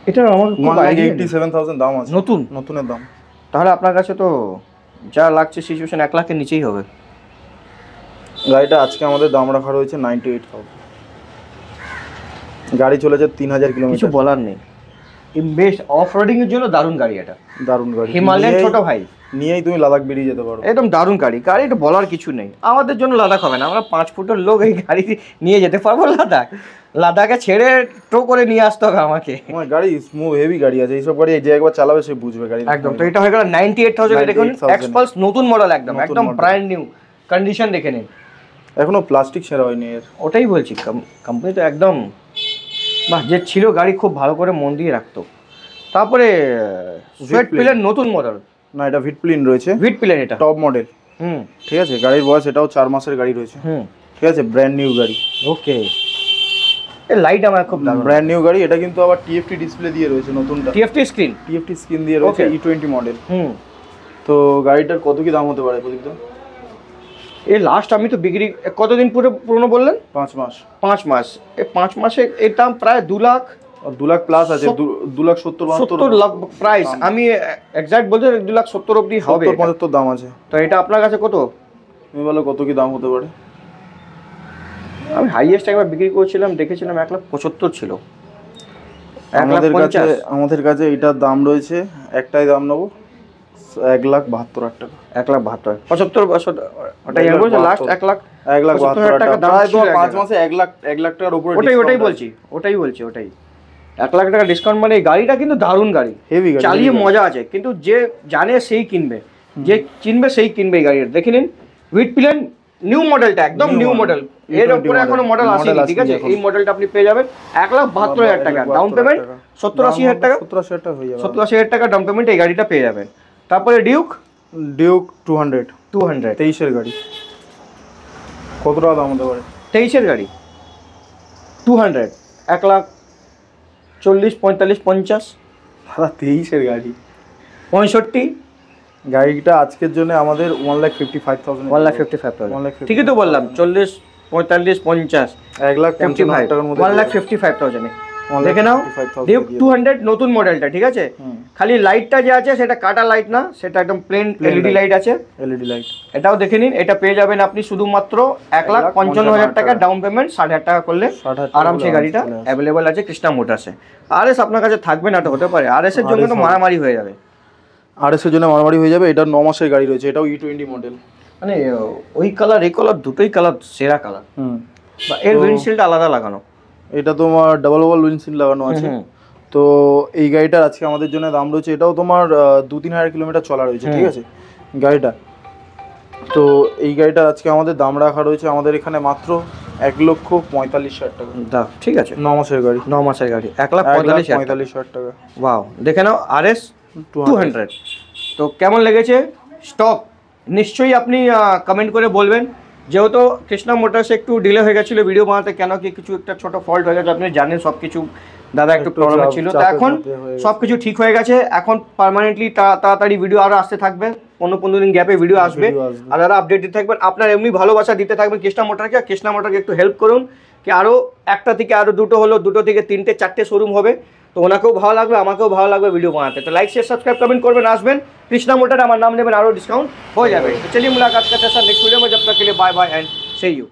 এটা আমার খুব idea নেই। 1,87,000 দাম আছে, নতুনের দাম। তাহলে আপনার কাছে তো যা লাগছে সিচুয়েশন 1 লাখের নিচেই হবে। গাড়িটা আজকে আমাদের দাম রাখা রয়েছে 98,000। গাড়ি চলেছে 3,000 কিছু কিলোমিটার। বলার নেই, বেস্ট অফ রোডিং এর জন্য দারুণ গাড়ি এটা। দারুণ গাড়ি, হিমালয়ান ছোট ভাই নিয়েই তুমি লাদাখ বেরিয়ে যেতে পারো। একদম দারুণ গাড়ি। গাড়িটা বলার কিছু নেই। আমাদের জন্য লাদাখ হবে না, আমরা 5 ফুটের লোক এই গাড়ি নিয়ে যেতে পারবো লাদাখ? লাদাখে ছেড়ে টো করে নিয়ে আসতে হবে আমাকে। আমার গাড়ি স্মুথ হেভি গাড়ি আছে, এইসব গাড়ি যে একবার চালাবে সে বুঝবে গাড়ি একদম। তো এটা হয়ে গেল 98,000 এ। দেখুন এক্সপালস নতুন মডেল, একদম ব্র্যান্ড নিউ কন্ডিশন দেখে নিন। এখনো প্লাস্টিক ছেঁড়া হয়নি এর। ওটাই বলছি, কোম্পানি তো একদম বাহ, যে ছিল গাড়ি খুব ভালো করে মন দিয়ে রাখতো। তারপরে সুয়েট পিলের নতুন মডেল না এটা ভিট প্লেন রয়েছে, ভিট প্লেন এটা টপ মডেল। ঠিক আছে, গাড়ির বয়স এটাও 4 মাসের গাড়ি রয়েছে। ঠিক আছে, ব্র্যান্ড নিউ গাড়ি। ওকে, এই লাইট আমার খুব দারুণ, ব্র্যান্ড নিউ গাড়ি। এটা কিন্তু আবার টিএফটি ডিসপ্লে দিয়ে রয়েছে নতুনটা, টিএফটি স্ক্রিন দিয়ে রয়েছে, E20 মডেল। তো গাড়িটার কত কি দাম হতে পারে প্রদীপ দা? এই লাস্ট আমি তো বিক্রি কতদিন পুরনো বললেন? 5 মাস। 5 মাস, এই 5 মাসে এর দাম প্রায় 2 লাখ, 2 লাখ প্লাস আছে, 2,70,72 লাখ প্রাইস। আমি এক্সাক্ট বলতে 2,70,000 অবধি হবে, 75 দাম আছে। তো এটা আপনার কাছে কত? তুমি বলো কত কি দাম হতে পারে? আমি হাইয়েস্ট একবার বিক্রি করেছিলাম, দেখেছিলাম 1,75,000 ছিল। আমাদের কাছে এটার দাম রয়েছে, একটাই দাম নেবো 1,72,000 টাকা। 1,72,000, 75 ওটাই আমি বলছি লাস্ট 1,72,000 টাকা দাম ছিল। 5 মাসে 1 লাখ টাকার উপরে। ওটাই বলছি। 1 লাখ টাকা ডিসকাউন্ট, মানে এই গাড়িটা কিন্তু দারুণ গাড়ি, হেভি গাড়ি, চালিয়ে মজা আছে, কিন্তু যে জানে সেই কিনবে, যে চিনবে সেই কিনবে এই গাড়িটা। দেখে নিন ভিট প্লেন নিউ মডেলটা, একদম নিউ মডেল, এর উপরে এখনো মডেল আসেনি। ঠিক আছে, এই মডেলটা আপনি পেয়ে যাবেন 1,72,000 টাকা ডাউন পেমেন্ট, 70-80,000 টাকা, 70-80,000 টাকা হয়ে যাবে, 70-80,000 টাকা ডাউন পেমেন্ট এই গাড়িটা পেয়ে যাবেন। তারপরে ডিউক 200 23 এর গাড়ি, কত টাকা দাম হতে পারে? 23 এর গাড়ি 200, 1,40,000, 45,000, 50, দাদা 23 এর গাড়ি 65। গাড়িটা আজকের জন্য আমাদের 1,55,000, 1,55,000 ঠিকই তো বললাম, 40, 45, 50, 1,55,000 টাকার মধ্যে 1,55,000 দেখে নাও। ডিউক 200 নতুন মডেলটা, ঠিক আছে, খালি লাইটটা যে আছে সেটা কাটা লাইট না, সেটা একদম প্লেন এলইডি লাইট আছে, এলইডি লাইট। এটাও দেখে নিন। এটা পেয়ে যাবেন আপনি শুধুমাত্র 1,55,000 টাকা ডাউন পেমেন্ট, 60,000 টাকা করলে আরামসে গাড়িটা অ্যাভেলেবল আছে কৃষ্ণা মোটরসে। আরএস আপনার কাছে থাকবে না, তো হতে পারে আরএস এর জন্য তো মারামারি হয়ে যাবে, আরএস এর জন্য মারামারি হয়ে যাবে। এটা 9 মাসের গাড়ি রয়েছে, এটাও E20 মডেল। মানে ওই কালার এই কালার দুটোই কালার সেরা কালার, বা এর উইন্ডশিল্ডটা আলাদা লাগানো, এটা তোমার ডাবল উইন্ডশিল্ড লাগানো আছে। তো এই গাড়িটার আজকে আমাদের জন্য দাম রয়েছে, এটাও তোমার 2-3 হাজার কিলোমিটার চলা রয়েছে। ঠিক আছে গাড়িটা, তো এই গাড়িটার আজকে আমাদের দাম রাখা রয়েছে আমাদের এখানে মাত্র 1,45,000 টাকা। ঠিক আছে, 9 মাসের গাড়ি, 9 মাসের গাড়ি 1,45,000 টাকা। ওয়াও, দেখে নাও আরএস 200। তো কেমন লেগেছে স্টক নিশ্চয়ই আপনি কমেন্ট করে বলবেন। যেহেতু কৃষ্ণা মোটরসে একটু ডিলে হয়ে গেছিলো ভিডিও বানাতে, কেন কি কিছু একটা ছোটো ফল্ট হয়ে গেছে, আপনি জানেন সব কিছু দাদা একটু প্রবলেম ছিল, তো এখন সব কিছু ঠিক হয়ে গেছে। এখন পার্মানেন্টলি তাড়াতাড়ি ভিডিও আরও আসতে থাকবে, 15 দিন গ্যাপে ভিডিও আসবে, আর আরও আপডেট দিতে থাকবেন। আপনার এমনি ভালোবাসা দিতে থাকবেন কৃষ্ণা মোটরকে, আর কৃষ্ণা মোটরকে একটু হেল্প করুন কি আরও একটা থেকে আরও দুটো হলো, 2 থেকে 3টে 4টে শোরুম হবে, তো ওনাকেও ভালো লাগবে, আমাকেও ভালো লাগবে ভিডিও বানাতে। তো লাইক শেয়ার সাবস্ক্রাइब कमेंट করবেন, আসবেন কৃষ্ণা মোটর, আমার নাম নেবেন, আরও ডিসকাউন্ট হয়ে যাবে। তো চলিए मुलाकात करते हैं सर नेक्स्ट वीडियो में, जब तक के लिए bye bye and see you.